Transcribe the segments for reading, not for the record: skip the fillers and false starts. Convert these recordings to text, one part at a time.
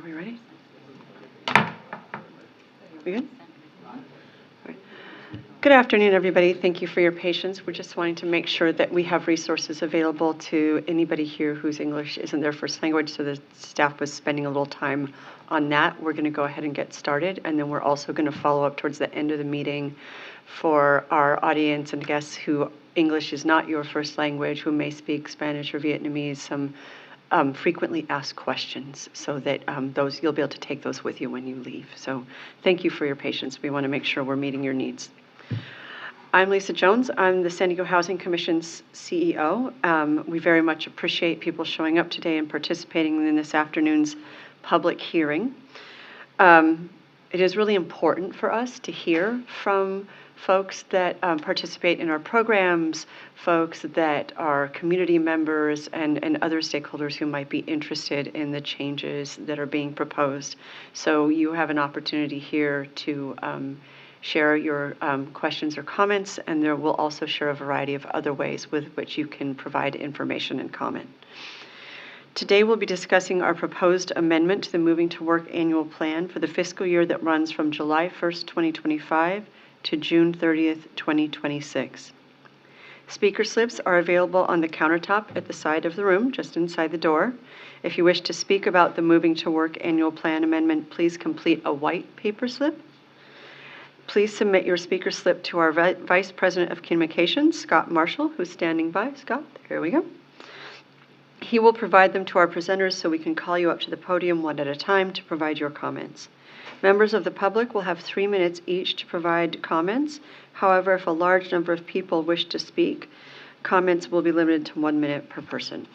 Are we ready? We good? Right. Good afternoon, everybody. Thank you for your patience. We're just wanting to make sure that we have resources available to anybody here whose English isn't their first language, so the staff was spending a little time on that. We're going to go ahead and get started, and then we're also going to follow up towards the end of the meeting for our audience and guests who English is not your first language, who may speak Spanish or Vietnamese, some frequently asked questions, so that those you'll be able to take those with you when you leave. So thank you for your patience. We want to make sure we're meeting your needs. I'm Lisa Jones. I'm the San Diego Housing Commission's CEO. We very much appreciate people showing up today and participating in this afternoon's public hearing. It is really important for us to hear from folks that participate in our programs, folks that are community members, and other stakeholders who might be interested in the changes that are being proposed. So you have an opportunity here to share your questions or comments, and there will also share a variety of other ways with which you can provide information and comment. Today we'll be discussing our proposed amendment to the Moving to Work Annual Plan for the fiscal year that runs from July 1st, 2025 to June 30th, 2026. Speaker slips are available on the countertop at the side of the room, just inside the door. If you wish to speak about the Moving to Work Annual Plan Amendment, please complete a white paper slip. Please submit your speaker slip to our Vice President of Communications, Scott Marshall, who's standing by. Scott, there we go. He will provide them to our presenters so we can call you up to the podium one at a time to provide your comments. Members of the public will have 3 minutes each to provide comments. However, if a large number of people wish to speak, comments will be limited to 1 minute per person.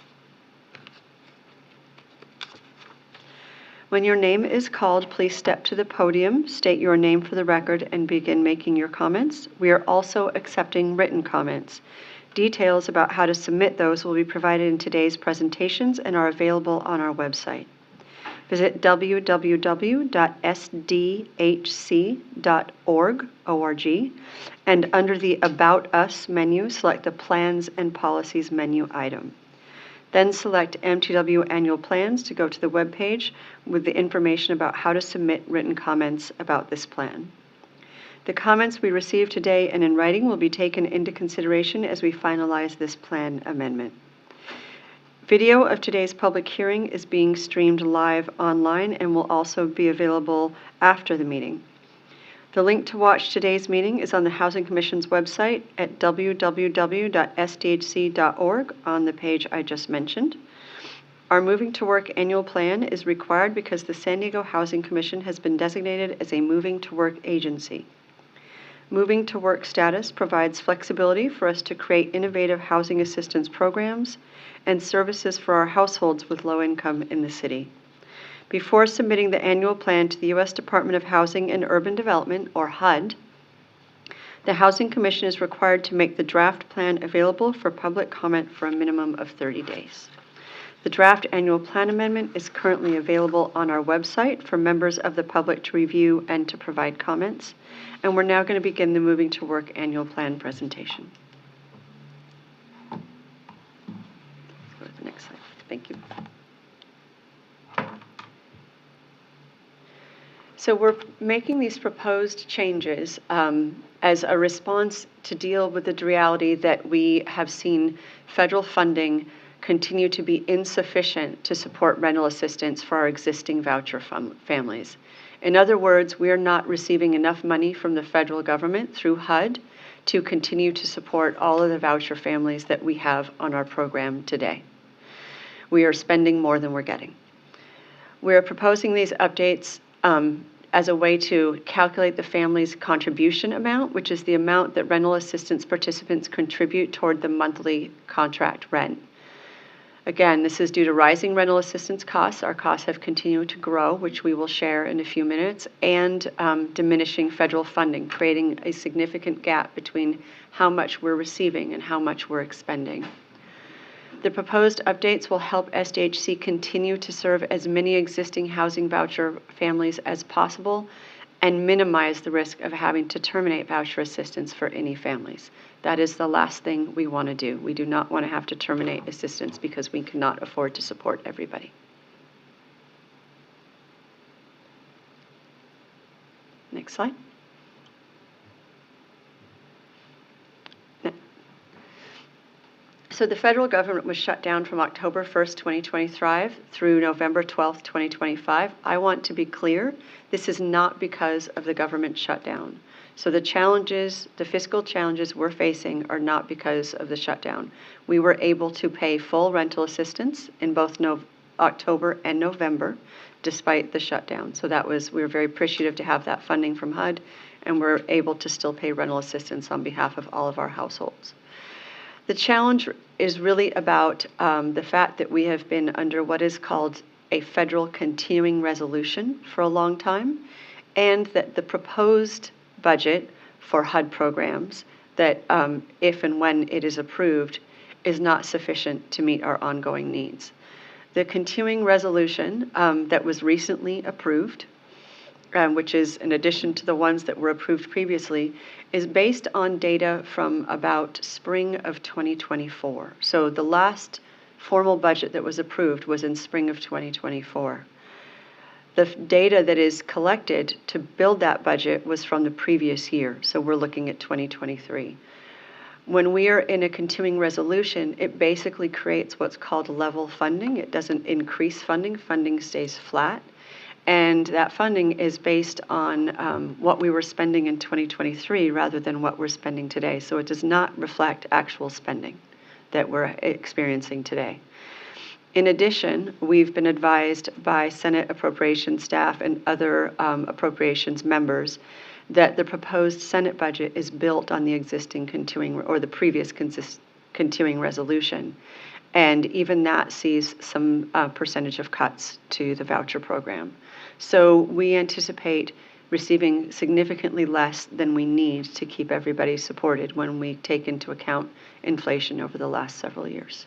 When your name is called, please step to the podium, state your name for the record, and begin making your comments. We are also accepting written comments. Details about how to submit those will be provided in today's presentations and are available on our website. Visit www.sdhc.org, and under the About Us menu, select the Plans and Policies menu item. Then select MTW Annual Plans to go to the web page with the information about how to submit written comments about this plan. The comments we receive today and in writing will be taken into consideration as we finalize this plan amendment. Video of today's public hearing is being streamed live online and will also be available after the meeting. The link to watch today's meeting is on the Housing Commission's website at www.sdhc.org on the page I just mentioned. Our Moving to Work Annual Plan is required because the San Diego Housing Commission has been designated as a Moving to Work agency. Moving to Work status provides flexibility for us to create innovative housing assistance programs and services for our households with low income in the city. Before submitting the annual plan to the U.S. Department of Housing and Urban Development, or HUD, the Housing Commission is required to make the draft plan available for public comment for a minimum of 30 days. The draft annual plan amendment is currently available on our website for members of the public to review and to provide comments. And we're now going to begin the Moving to Work Annual Plan presentation. Let's go to the next slide. Thank you. So we're making these proposed changes as a response to deal with the reality that we have seen federal funding continue to be insufficient to support rental assistance for our existing voucher families. In other words, we are not receiving enough money from the federal government through HUD to continue to support all of the voucher families that we have on our program today. We are spending more than we're getting. We are proposing these updates as a way to calculate the family's contribution amount, which is the amount that rental assistance participants contribute toward the monthly contract rent. Again, this is due to rising rental assistance costs. Our costs have continued to grow, which we will share in a few minutes, and diminishing federal funding, creating a significant gap between how much we're receiving and how much we're expending. The proposed updates will help SDHC continue to serve as many existing housing voucher families as possible and minimize the risk of having to terminate voucher assistance for any families. That is the last thing we want to do. We do not want to have to terminate assistance because we cannot afford to support everybody. Next slide. So the federal government was shut down from October 1st, 2025 through November 12th, 2025. I want to be clear, this is not because of the government shutdown. So the challenges, the fiscal challenges we're facing are not because of the shutdown. We were able to pay full rental assistance in both October and November, despite the shutdown. So we were very appreciative to have that funding from HUD, and we're able to still pay rental assistance on behalf of all of our households. The challenge is really about the fact that we have been under what is called a federal continuing resolution for a long time, and that the proposed budget for HUD programs, that if and when it is approved, is not sufficient to meet our ongoing needs. The continuing resolution that was recently approved, which is in addition to the ones that were approved previously, is based on data from about spring of 2024. So the last formal budget that was approved was in spring of 2024. The data that is collected to build that budget was from the previous year, so we're looking at 2023. When we are in a continuing resolution, it basically creates what's called level funding. It doesn't increase funding, funding stays flat. And that funding is based on what we were spending in 2023 rather than what we're spending today. So it does not reflect actual spending that we're experiencing today. In addition, we've been advised by Senate appropriations staff and other appropriations members that the proposed Senate budget is built on the existing continuing or the previous continuing resolution. And even that sees some percentage of cuts to the voucher program. So we anticipate receiving significantly less than we need to keep everybody supported when we take into account inflation over the last several years.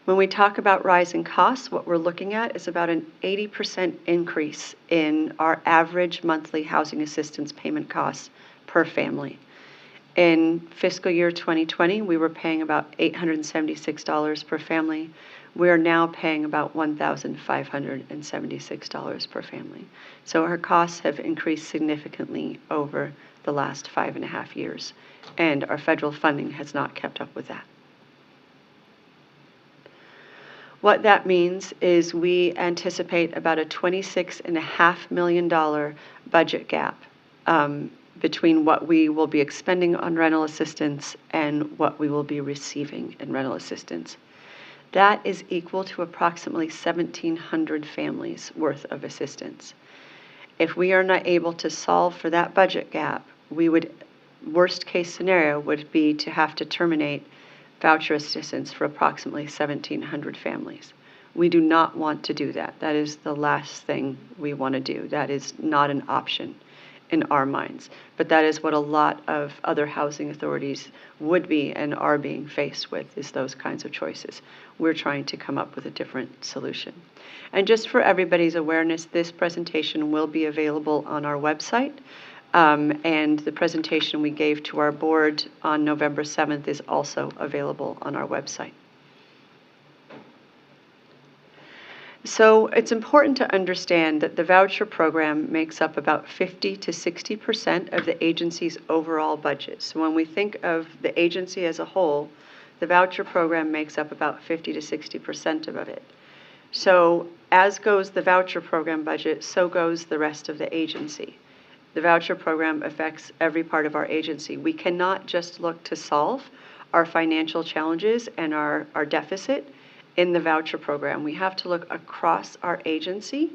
When we talk about rising costs, what we're looking at is about an 80% increase in our average monthly housing assistance payment costs per family. In fiscal year 2020, we were paying about $876 per family. We are now paying about $1,576 per family. So our costs have increased significantly over the last 5.5 years, and our federal funding has not kept up with that. What that means is we anticipate about a $26.5 million budget gap between what we will be expending on rental assistance and what we will be receiving in rental assistance. That is equal to approximately 1,700 families worth of assistance. If we are not able to solve for that budget gap, worst case scenario would be to have to terminate voucher assistance for approximately 1,700 families. We do not want to do that. That is the last thing we want to do. That is not an option in our minds. But that is what a lot of other housing authorities would be and are being faced with, is those kinds of choices. We're trying to come up with a different solution. And just for everybody's awareness, this presentation will be available on our website. And the presentation we gave to our board on November 7th is also available on our website. So it's important to understand that the voucher program makes up about 50 to 60% of the agency's overall budget. So when we think of the agency as a whole, the voucher program makes up about 50 to 60% of it. So as goes the voucher program budget, so goes the rest of the agency. The voucher program affects every part of our agency. We cannot just look to solve our financial challenges and our deficit in the voucher program. We have to look across our agency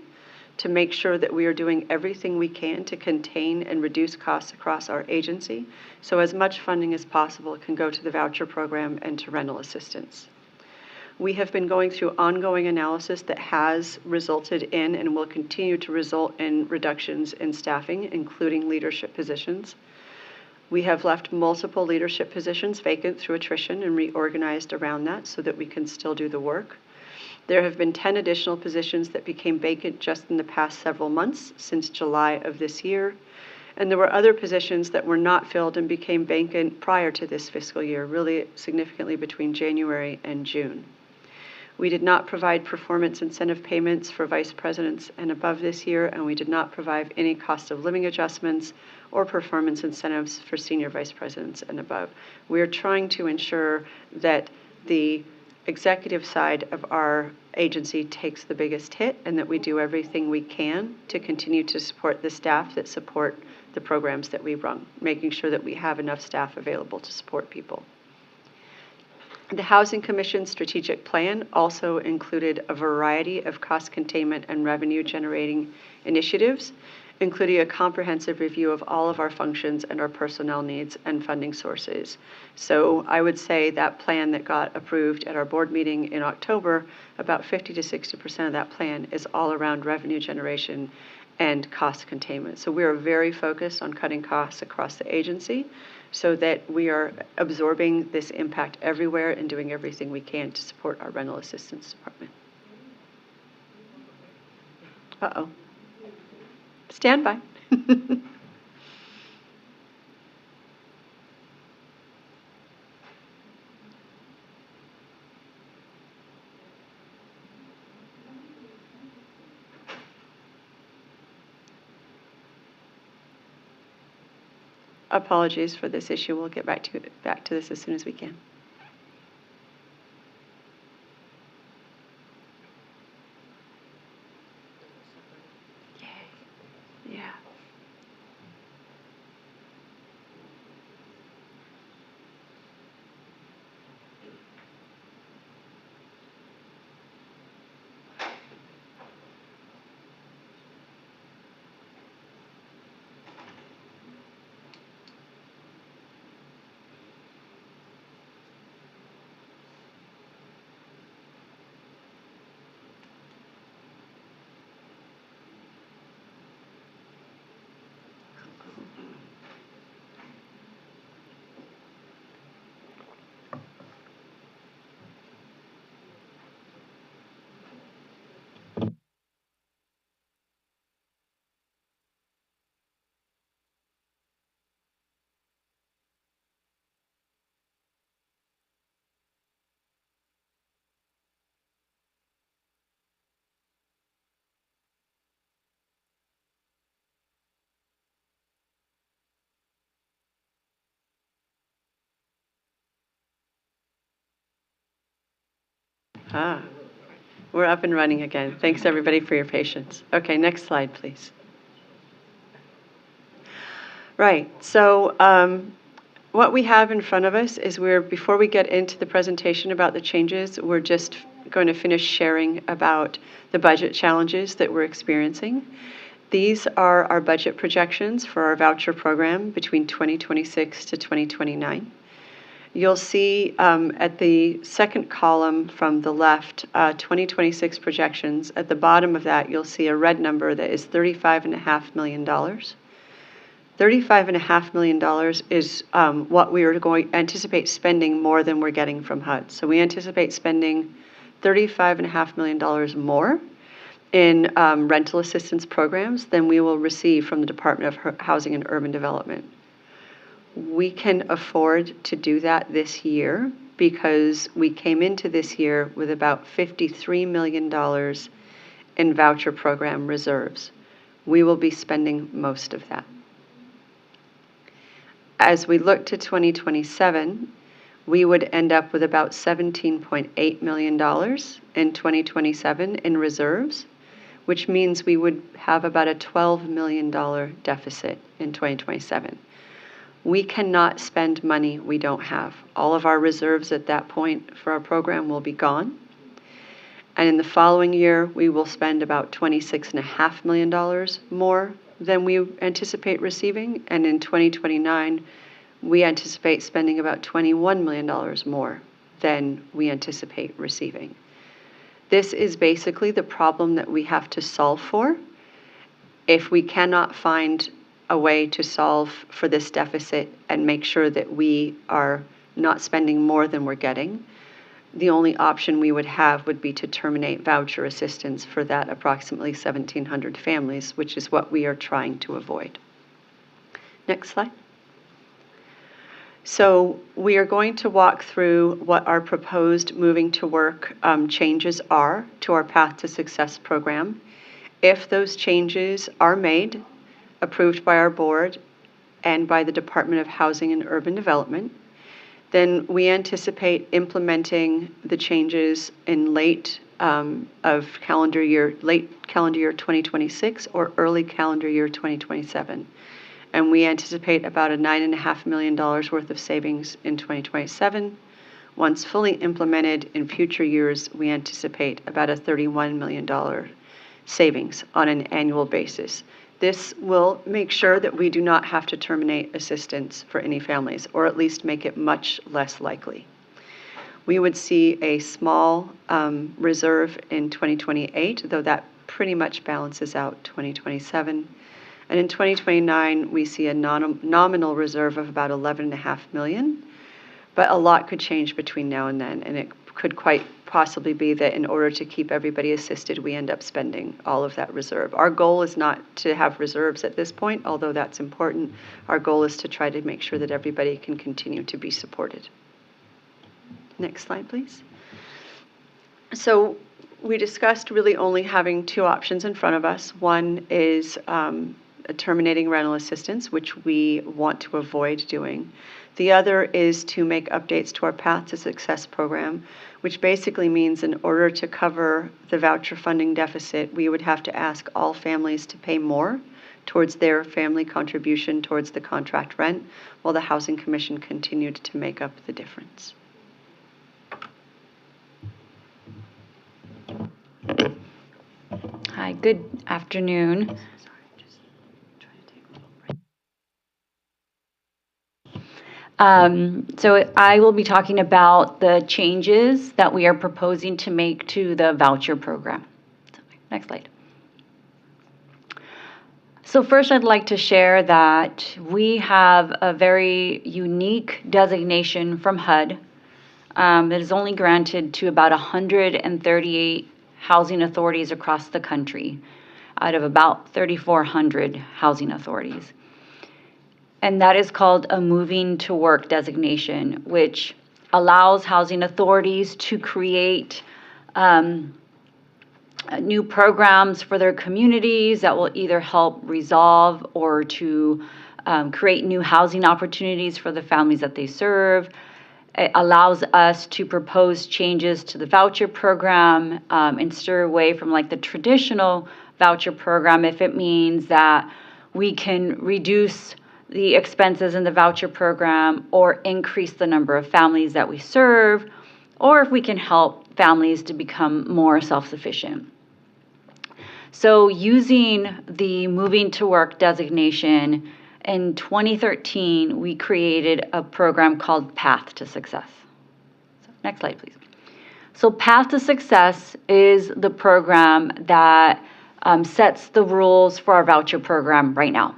to make sure that we are doing everything we can to contain and reduce costs across our agency, so as much funding as possible can go to the voucher program and to rental assistance. We have been going through ongoing analysis that has resulted in and will continue to result in reductions in staffing, including leadership positions. We have left multiple leadership positions vacant through attrition and reorganized around that so that we can still do the work. There have been 10 additional positions that became vacant just in the past several months, since July of this year. And there were other positions that were not filled and became vacant prior to this fiscal year, really significantly between January and June. We did not provide performance incentive payments for vice presidents and above this year, and we did not provide any cost of living adjustments or performance incentives for senior vice presidents and above. We are trying to ensure that the executive side of our agency takes the biggest hit and that we do everything we can to continue to support the staff that support the programs that we run, making sure that we have enough staff available to support people. The Housing Commission strategic plan also included a variety of cost containment and revenue generating initiatives, including a comprehensive review of all of our functions and our personnel needs and funding sources. So I would say that plan that got approved at our board meeting in October, about 50 to 60% of that plan is all around revenue generation and cost containment. So we are very focused on cutting costs across the agency so that we are absorbing this impact everywhere and doing everything we can to support our rental assistance department. Uh-oh. Stand by. Apologies for this issue. We'll get back to this as soon as we can. Yay. Yeah. We're up and running again. Thanks everybody for your patience. Okay, next slide, please. Right, so what we have in front of us is before we get into the presentation about the changes, we're just going to finish sharing about the budget challenges that we're experiencing. These are our budget projections for our voucher program between 2026 to 2029. You'll see at the second column from the left, 2026 projections. At the bottom of that, you'll see a red number that is $35.5 million. $35.5 million is what we are going to anticipate spending more than we're getting from HUD. So we anticipate spending $35.5 million more in rental assistance programs than we will receive from the Department of Housing and Urban Development. We can afford to do that this year because we came into this year with about $53 million in voucher program reserves. We will be spending most of that. As we look to 2027, we would end up with about $17.8 million in 2027 in reserves, which means we would have about a $12 million deficit in 2027. We cannot spend money we don't have. All of our reserves at that point for our program will be gone. And in the following year, we will spend about $26.5 million more than we anticipate receiving. And in 2029, we anticipate spending about $21 million more than we anticipate receiving. This is basically the problem that we have to solve for. If we cannot find a way to solve for this deficit and make sure that we are not spending more than we're getting, the only option we would have would be to terminate voucher assistance for that approximately 1,700 families, which is what we are trying to avoid. Next slide. So we are going to walk through what our proposed moving to work changes are to our Path to Success program. If those changes are made, approved by our board and by the Department of Housing and Urban Development, then we anticipate implementing the changes in late calendar year 2026 or early calendar year 2027. And we anticipate about a $9.5 million worth of savings in 2027. Once fully implemented in future years, we anticipate about a $31 million savings on an annual basis. This will make sure that we do not have to terminate assistance for any families, or at least make it much less likely. We would see a small reserve in 2028, though that pretty much balances out 2027. And in 2029, we see a nominal reserve of about $11.5 million, but a lot could change between now and then, and it could quite possibly be that in order to keep everybody assisted, we end up spending all of that reserve. Our goal is not to have reserves at this point, although that's important. Our goal is to try to make sure that everybody can continue to be supported. Next slide, please. So we discussed really only having two options in front of us. One is terminating rental assistance, which we want to avoid doing. The other is to make updates to our Path to Success program, which basically means in order to cover the voucher funding deficit, we would have to ask all families to pay more towards their family contribution towards the contract rent, while the Housing Commission continued to make up the difference. Hi, good afternoon. So I will be talking about the changes that we are proposing to make to the voucher program. Next slide. So first, I'd like to share that we have a very unique designation from HUD that is only granted to about 138 housing authorities across the country out of about 3,400 housing authorities. And that is called a moving to work designation, which allows housing authorities to create new programs for their communities that will either help resolve or to create new housing opportunities for the families that they serve. It allows us to propose changes to the voucher program and steer away from like the traditional voucher program if it means that we can reduce the expenses in the voucher program or increase the number of families that we serve, or if we can help families to become more self-sufficient. So using the moving to work designation, in 2013, we created a program called Path to Success. So next slide, please. So Path to Success is the program that sets the rules for our voucher program right now.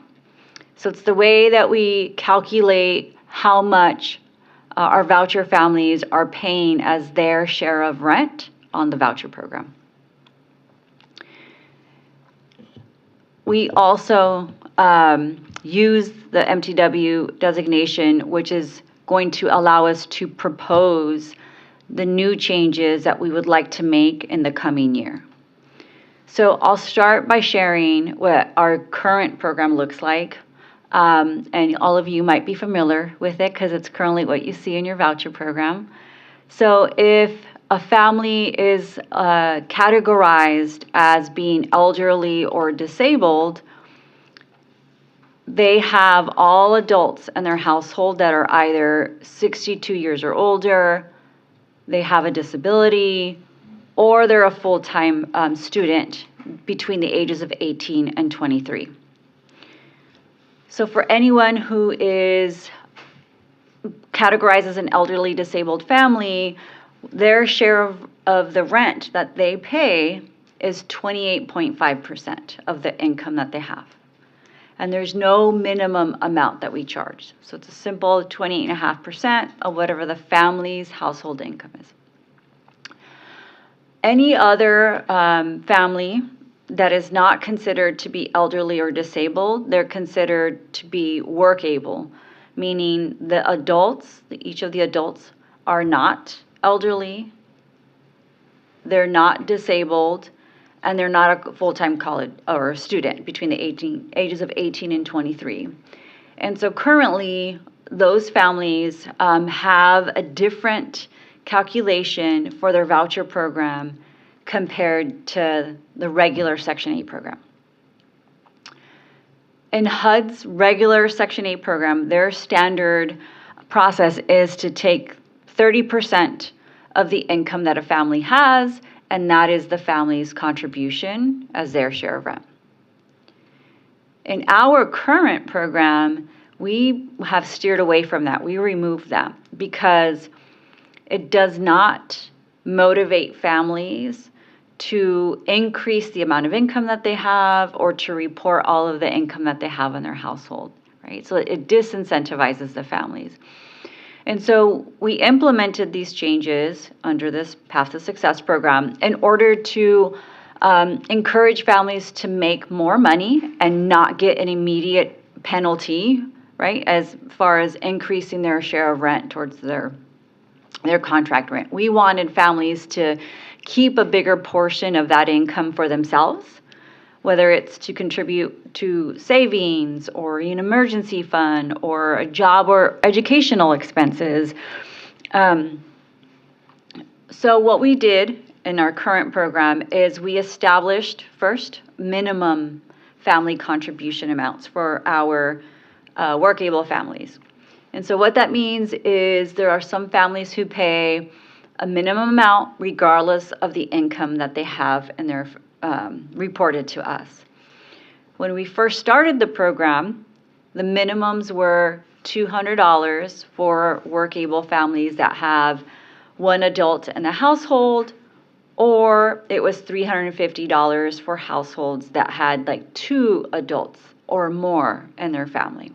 So it's the way that we calculate how much our voucher families are paying as their share of rent on the voucher program. We also use the MTW designation, which is going to allow us to propose the new changes that we would like to make in the coming year. So I'll start by sharing what our current program looks like. And all of you might be familiar with it because it's currently what you see in your voucher program. So if a family is categorized as being elderly or disabled, they have all adults in their household that are either 62 years or older, they have a disability, or they're a full-time student between the ages of 18 and 23. So for anyone who is categorized as an elderly disabled family, their share of the rent that they pay is 28.5% of the income that they have. And there's no minimum amount that we charge. So it's a simple 28.5% of whatever the family's household income is. Any other family that is not considered to be elderly or disabled, they're considered to be work able. meaning the adults, each of the adults are not elderly, they're not disabled, and they're not a full-time college or student between the ages of 18 and 23. And so currently, those families have a different calculation for their voucher program compared to the regular Section 8 program. In HUD's regular Section 8 program, their standard process is to take 30% of the income that a family has, and that is the family's contribution as their share of rent. In our current program, we have steered away from that. We removed that because it does not motivate families to increase the amount of income that they have or to report all of the income that they have in their household, right? So it disincentivizes the families. And so we implemented these changes under this Path to Success program in order to encourage families to make more money and not get an immediate penalty, right, as far as increasing their share of rent towards their contract rent. We wanted families to keep a bigger portion of that income for themselves, whether it's to contribute to savings or an emergency fund or a job or educational expenses. So what we did in our current program is we established first minimum family contribution amounts for our work-able families. And so what that means is there are some families who pay a minimum amount regardless of the income that they have and they're reported to us. When we first started the program, the minimums were $200 for work-able families that have one adult in the household, or it was $350 for households that had like 2 adults or more in their family.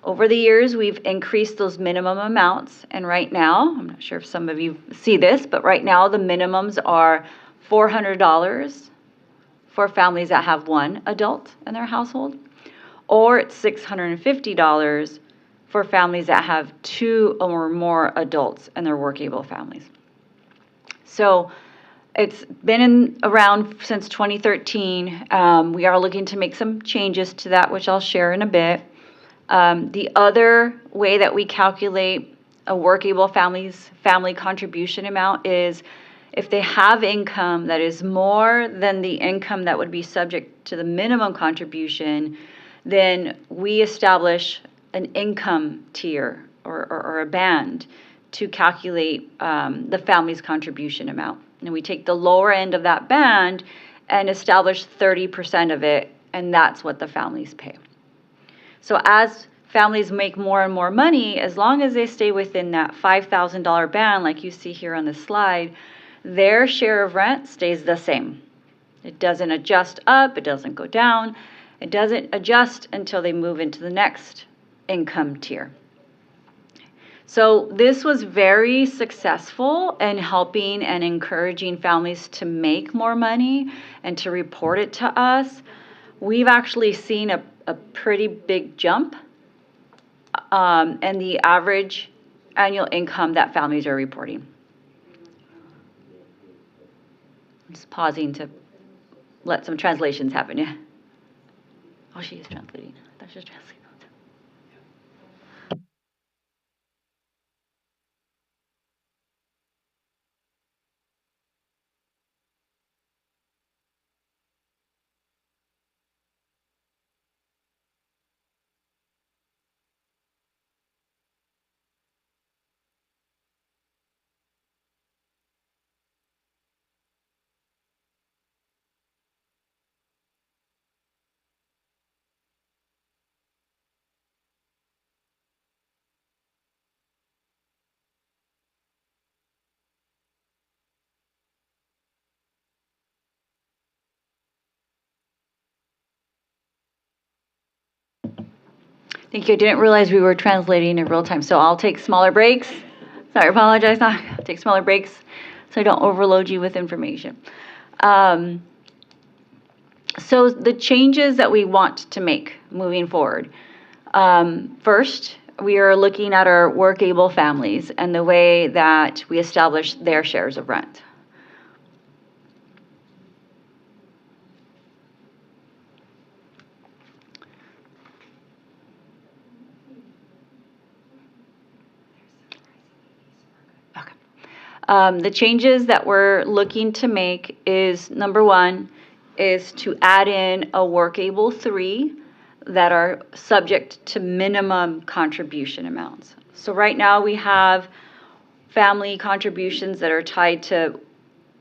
Over the years, we've increased those minimum amounts, and right now, I'm not sure if some of you see this, but right now the minimums are $400 for families that have 1 adult in their household, or it's $650 for families that have 2 or more adults in their work-able families. So it's been around since 2013. We are looking to make some changes to that, which I'll share in a bit. The other way that we calculate a work-able family contribution amount is if they have income that is more than the income that would be subject to the minimum contribution, then we establish an income tier or a band to calculate the family's contribution amount. And we take the lower end of that band and establish 30% of it, and that's what the families pay. So as families make more and more money, as long as they stay within that $5,000 band, like you see here on the slide, their share of rent stays the same. It doesn't adjust up, it doesn't go down, it doesn't adjust until they move into the next income tier. So this was very successful in helping and encouraging families to make more money and to report it to us. We've actually seen a pretty big jump in the average annual income that families are reporting. I'm just pausing to let some translations happen. Yeah. Oh, she is translating. I thought she was translating. Thank you. I didn't realize we were translating in real time, so I'll take smaller breaks. Sorry, apologize. I'll take smaller breaks so I don't overload you with information. So the changes that we want to make moving forward. First, we are looking at our work-able families and the way that we establish their shares of rent. The changes that we're looking to make is, number one, is to add in a work-able 3 that are subject to minimum contribution amounts. So right now we have family contributions that are tied to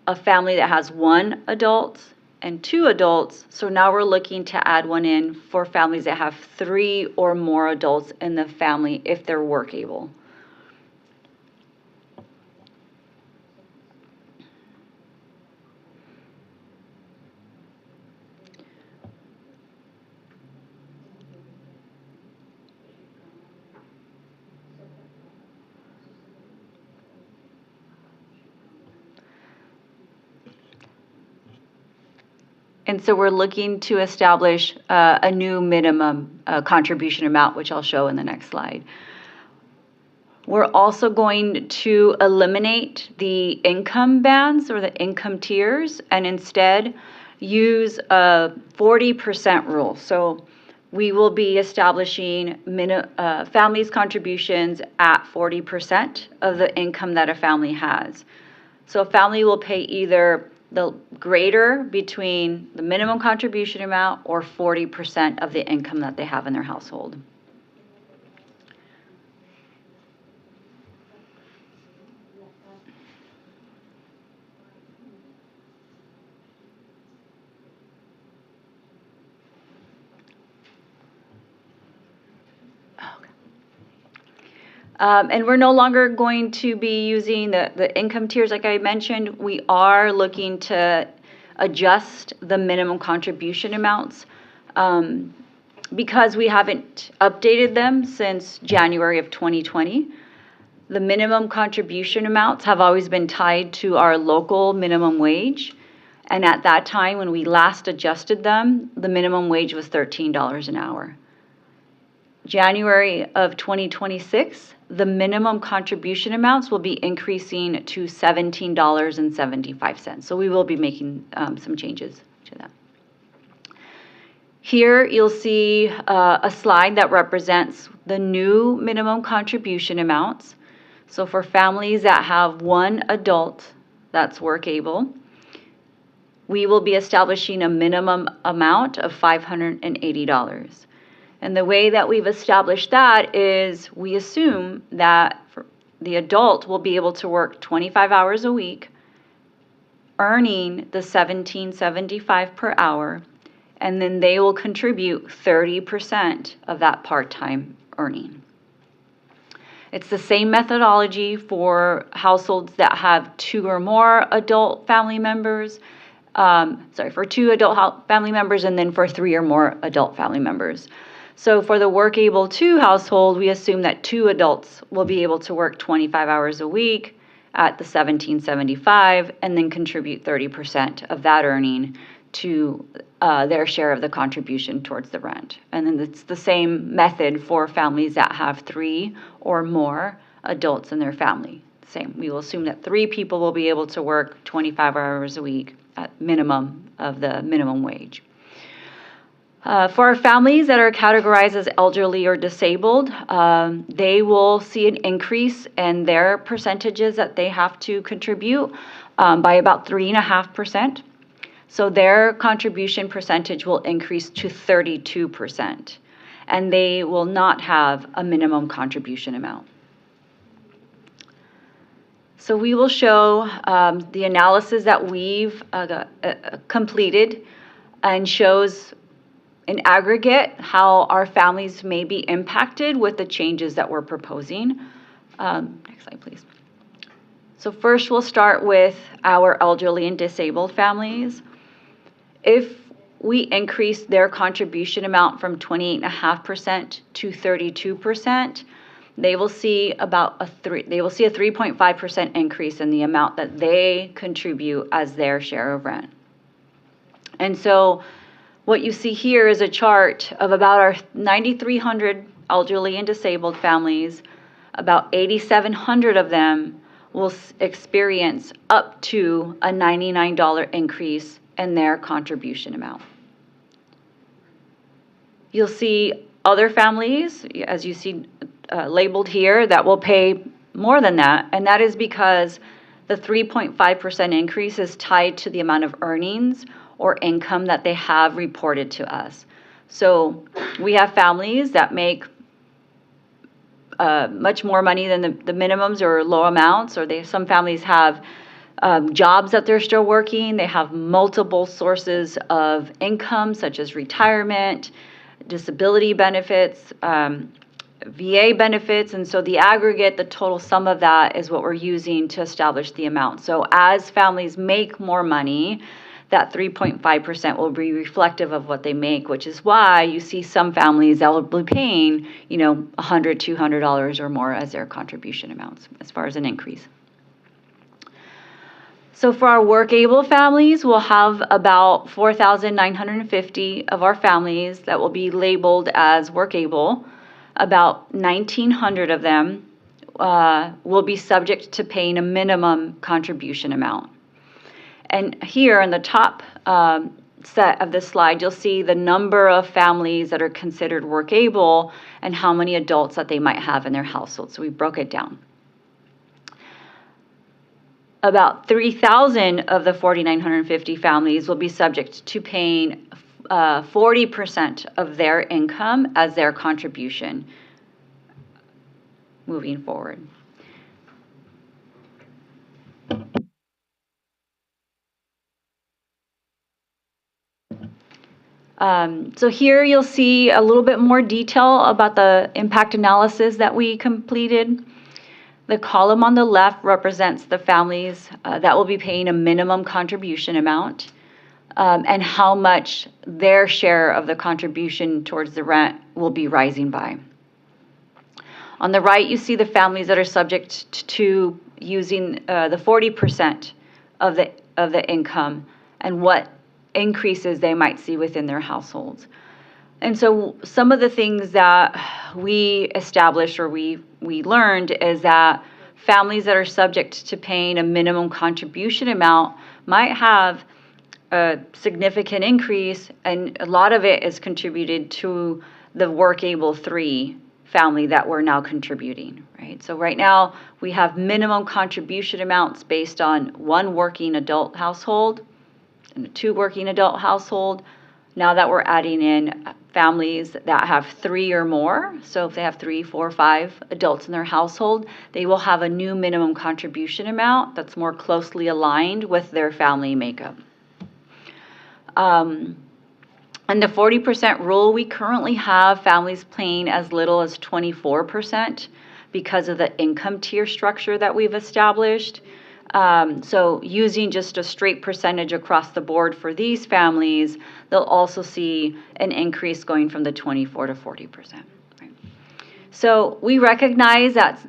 a family that has 1 adult and 2 adults. So now we're looking to add one in for families that have 3 or more adults in the family if they're work-able. And so we're looking to establish a new minimum contribution amount, which I'll show in the next slide. We're also going to eliminate the income bands or the income tiers and instead use a 40% rule. So we will be establishing families' contributions at 40% of the income that a family has. So a family will pay either the greater between the minimum contribution amount or 40% of the income that they have in their household. And we're no longer going to be using the income tiers like I mentioned. We are looking to adjust the minimum contribution amounts because we haven't updated them since January of 2020. The minimum contribution amounts have always been tied to our local minimum wage. And at that time, when we last adjusted them, the minimum wage was $13 an hour. January of 2026, the minimum contribution amounts will be increasing to $17.75. So we will be making some changes to that. Here you'll see a slide that represents the new minimum contribution amounts. So for families that have 1 adult that's work-able, we will be establishing a minimum amount of $580. And the way that we've established that is we assume that the adult will be able to work 25 hours a week, earning the $17.75 per hour, and then they will contribute 30% of that part-time earning. It's the same methodology for households that have 2 or more adult family members, for 2 adult family members and then for 3 or more adult family members. So for the work-able 2 household, we assume that 2 adults will be able to work 25 hours a week at the $17.75 and then contribute 30% of that earning to their share of the contribution towards the rent. And then it's the same method for families that have 3 or more adults in their family. Same. We will assume that 3 people will be able to work 25 hours a week at minimum of the minimum wage. For our families that are categorized as elderly or disabled, they will see an increase in their percentages that they have to contribute by about 3.5%. So their contribution percentage will increase to 32%, and they will not have a minimum contribution amount. So we will show the analysis that we've completed and shows in aggregate how our families may be impacted with the changes that we're proposing. Next slide, please. So first we'll start with our elderly and disabled families. If we increase their contribution amount from 28.5% to 32%, they will see about a 3.5% increase in the amount that they contribute as their share of rent. And so what you see here is a chart of about our 9,300 elderly and disabled families, about 8,700 of them will experience up to a $99 increase in their contribution amount. You'll see other families, as you see labeled here, that will pay more than that, and that is because the 3.5% increase is tied to the amount of earnings or income that they have reported to us. So we have families that make much more money than the minimums or low amounts, or some families have jobs that they're still working. They have multiple sources of income, such as retirement, disability benefits, VA benefits, and so the aggregate, the total sum of that is what we're using to establish the amount. So as families make more money, that 3.5% will be reflective of what they make, which is why you see some families that will be paying, $100, $200 or more as their contribution amounts as far as an increase. So for our work-able families, we'll have about 4,950 of our families that will be labeled as work-able. About 1,900 of them will be subject to paying a minimum contribution amount. And here in the top set of this slide, you'll see the number of families that are considered work-able and how many adults that they might have in their household. So we broke it down. About 3,000 of the 4,950 families will be subject to paying 40% of their income as their contribution moving forward. So here you'll see a little bit more detail about the impact analysis that we completed. The column on the left represents the families that will be paying a minimum contribution amount and how much their share of the contribution towards the rent will be rising by. On the right, you see the families that are subject to using the 40% of the income and what increases they might see within their households. And so some of the things that we established or we learned is that families that are subject to paying a minimum contribution amount might have a significant increase, and a lot of it is contributed to the work-able 3 family that we're now contributing, right? So right now we have minimum contribution amounts based on 1 working adult household and a 2 working adult household. Now that we're adding in families that have 3 or more, so if they have 3, 4, 5 adults in their household, they will have a new minimum contribution amount that's more closely aligned with their family makeup. And the 40% rule, we currently have families paying as little as 24% because of the income tier structure that we've established. So using just a straight percentage across the board for these families, they'll also see an increase going from the 24 to 40%. Right? So we recognize that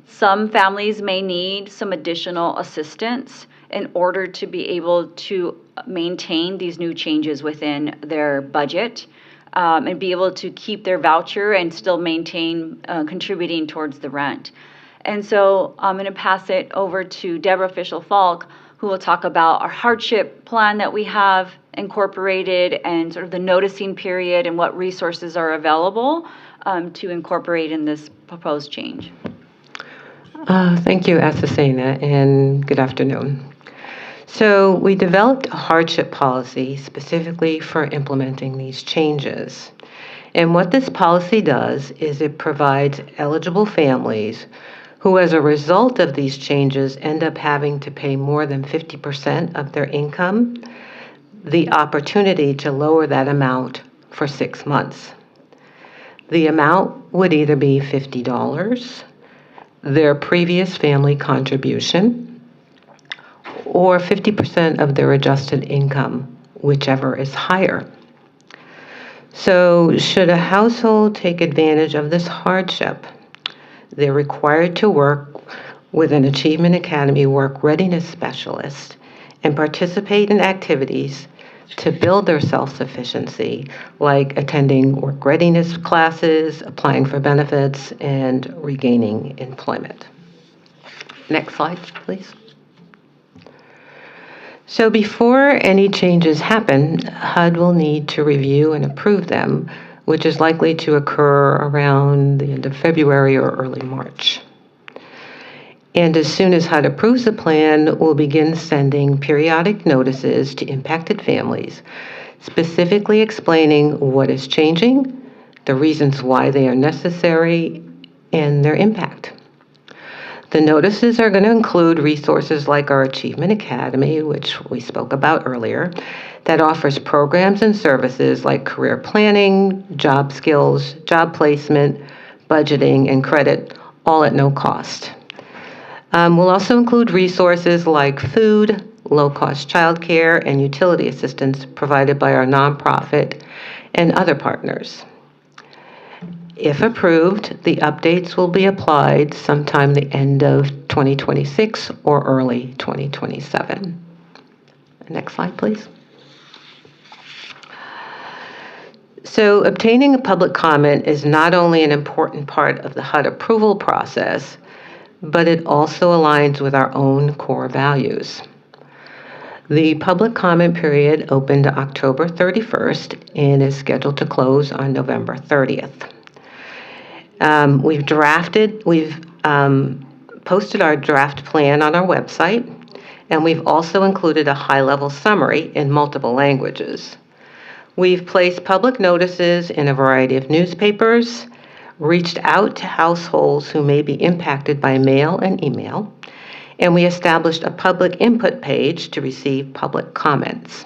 some families may need some additional assistance in order to be able to maintain these new changes within their budget and be able to keep their voucher and still maintain contributing towards the rent. And so I'm going to pass it over to Deborah Fischel-Falk, who will talk about our hardship plan that we have incorporated and sort of the noticing period and what resources are available to incorporate in this proposed change. Thank you, Azucena, and good afternoon. So we developed a hardship policy specifically for implementing these changes. And what this policy does is it provides eligible families who, as a result of these changes, end up having to pay more than 50% of their income, the opportunity to lower that amount for 6 months. The amount would either be $50, their previous family contribution, or 50% of their adjusted income, whichever is higher. So should a household take advantage of this hardship, they're required to work with an Achievement Academy work readiness specialist and participate in activities to build their self-sufficiency, like attending work readiness classes, applying for benefits, and regaining employment. Next slide, please. So before any changes happen, HUD will need to review and approve them, which is likely to occur around the end of February or early March. And as soon as HUD approves the plan, we'll begin sending periodic notices to impacted families, specifically explaining what is changing, the reasons why they are necessary, and their impact. The notices are going to include resources like our Achievement Academy, which we spoke about earlier, that offers programs and services like career planning, job skills, job placement, budgeting, and credit, all at no cost. We'll also include resources like food, low-cost childcare, and utility assistance provided by our nonprofit and other partners. If approved, the updates will be applied sometime the end of 2026 or early 2027. Next slide, please. So obtaining a public comment is not only an important part of the HUD approval process, but it also aligns with our own core values. The public comment period opened October 31st and is scheduled to close on November 30th. We've posted our draft plan on our website, and we've also included a high-level summary in multiple languages. We've placed public notices in a variety of newspapers, reached out to households who may be impacted by mail and email, and we established a public input page to receive public comments.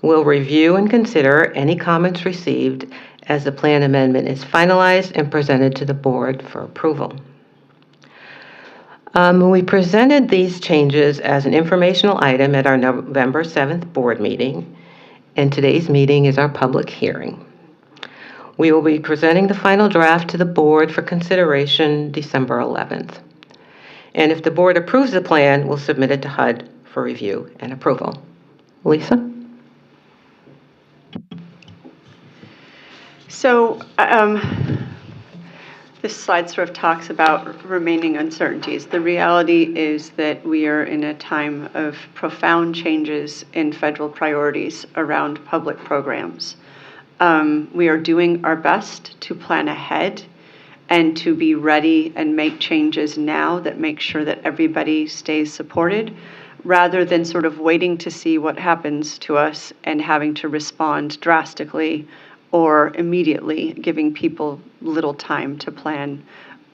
We'll review and consider any comments received as the plan amendment is finalized and presented to the board for approval. We presented these changes as an informational item at our November 7th board meeting, and today's meeting is our public hearing. We will be presenting the final draft to the board for consideration December 11th. And if the board approves the plan, we'll submit it to HUD for review and approval. Lisa? So this slide sort of talks about remaining uncertainties. The reality is that we are in a time of profound changes in federal priorities around public programs. We are doing our best to plan ahead and to be ready and make changes now that make sure that everybody stays supported, rather than sort of waiting to see what happens to us and having to respond drastically or immediately, giving people little time to plan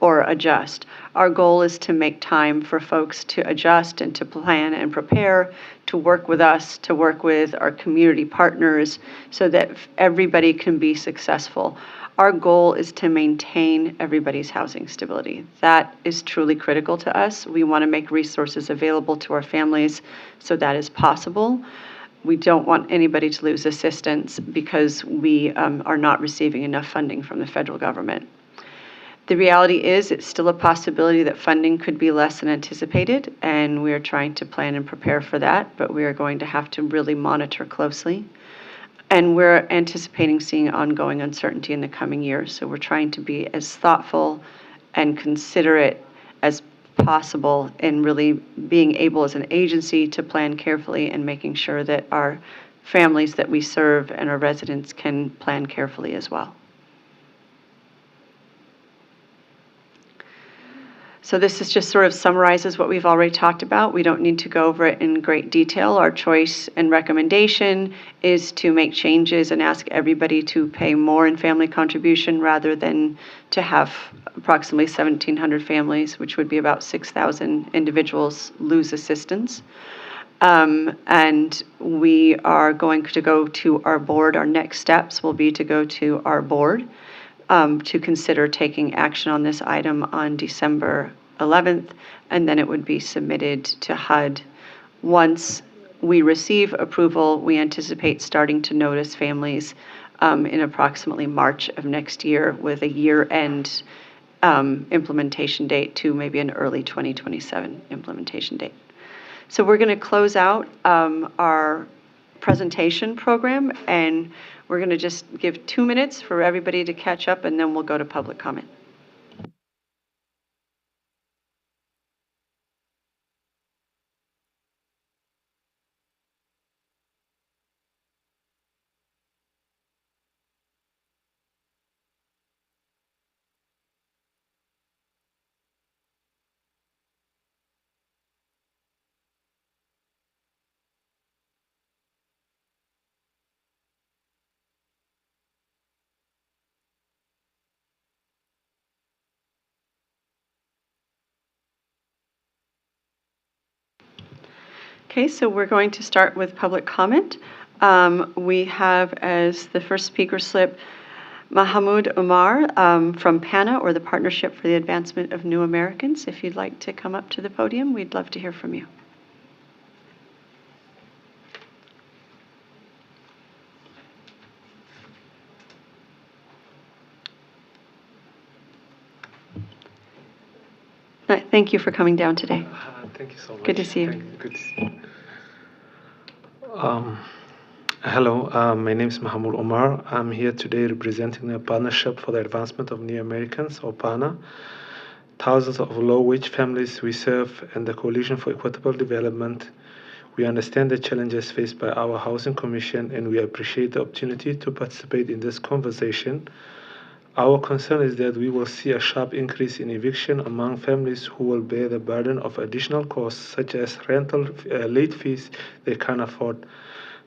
or adjust. Our goal is to make time for folks to adjust and to plan and prepare, to work with us, to work with our community partners so that everybody can be successful. Our goal is to maintain everybody's housing stability. That is truly critical to us. We want to make resources available to our families so that is possible. We don't want anybody to lose assistance because we are not receiving enough funding from the federal government. The reality is it's still a possibility that funding could be less than anticipated, and we are trying to plan and prepare for that, but we are going to have to really monitor closely. And we're anticipating seeing ongoing uncertainty in the coming years, so we're trying to be as thoughtful and considerate as possible in really being able as an agency to plan carefully and making sure that our families that we serve and our residents can plan carefully as well. So this is just sort of summarizes what we've already talked about. We don't need to go over it in great detail. Our choice and recommendation is to make changes and ask everybody to pay more in family contribution rather than to have approximately 1,700 families, which would be about 6,000 individuals, lose assistance. And we are going to go to our board. Our next steps will be to go to our board to consider taking action on this item on December 11th, and then it would be submitted to HUD. Once we receive approval, we anticipate starting to notice families in approximately March of next year with a year-end implementation date to maybe an early 2027 implementation date. So we're going to close out our presentation program, and we're going to just give 2 minutes for everybody to catch up, and then we'll go to public comment. Okay, so we're going to start with public comment. We have as the first speaker slip Mahmoud Umar from PANA, or the Partnership for the Advancement of New Americans. If you'd like to come up to the podium, we'd love to hear from you. Thank you for coming down today. Thank you so much. Good to see you. Good to see you. Hello, my name is Mahmoud Omar. I'm here today representing the Partnership for the Advancement of New Americans, or PANA. Thousands of low-wage families we serve, and the Coalition for Equitable Development. We understand the challenges faced by our Housing Commission, and we appreciate the opportunity to participate in this conversation. Our concern is that we will see a sharp increase in eviction among families who will bear the burden of additional costs, such as rental late fees they can't afford.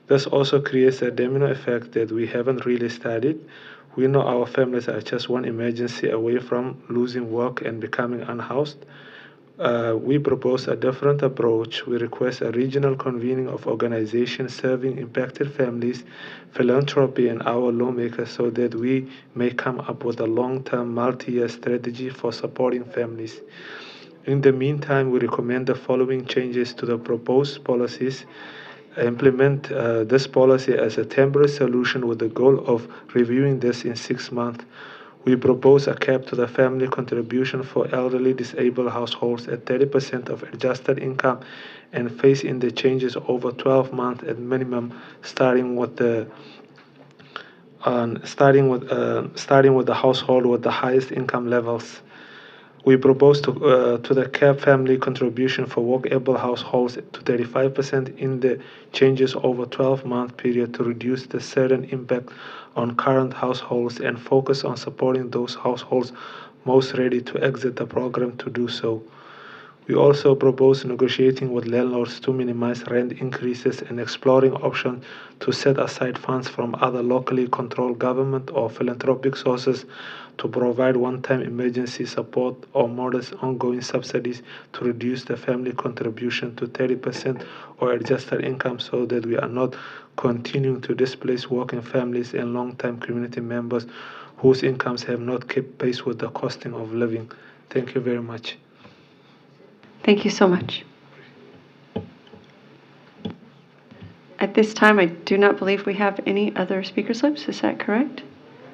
This also creates a domino effect that we haven't really studied. We know our families are just one emergency away from losing work and becoming unhoused. We propose a different approach. We request a regional convening of organizations serving impacted families, philanthropy, and our lawmakers so that we may come up with a long-term, multi-year strategy for supporting families. In the meantime, we recommend the following changes to the proposed policies. Implement this policy as a temporary solution with the goal of reviewing this in 6 months. We propose a cap to the family contribution for elderly disabled households at 30% of adjusted income, and phase in the changes over 12 months at minimum, starting with the household with the highest income levels. We propose to the cap family contribution for workable households to 35% in the changes over 12-month period to reduce the certain impact on current households and focus on supporting those households most ready to exit the program to do so. We also propose negotiating with landlords to minimize rent increases and exploring options to set aside funds from other locally controlled government or philanthropic sources to provide one-time emergency support or modest ongoing subsidies to reduce the family contribution to 30% or adjusted income so that we are not continuing to displace working families and long-term community members whose incomes have not kept pace with the costing of living. Thank you very much. Thank you so much. At this time, I do not believe we have any other speaker slips. Is that correct?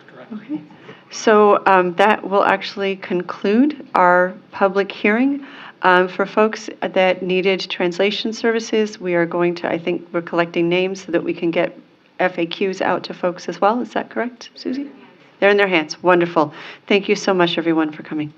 Correct. Okay. So that will actually conclude our public hearing. For folks that needed translation services, we are going to, I think we're collecting names so that we can get FAQs out to folks as well. Is that correct, Susie? They're in their hands. Wonderful. Thank you so much, everyone, for coming.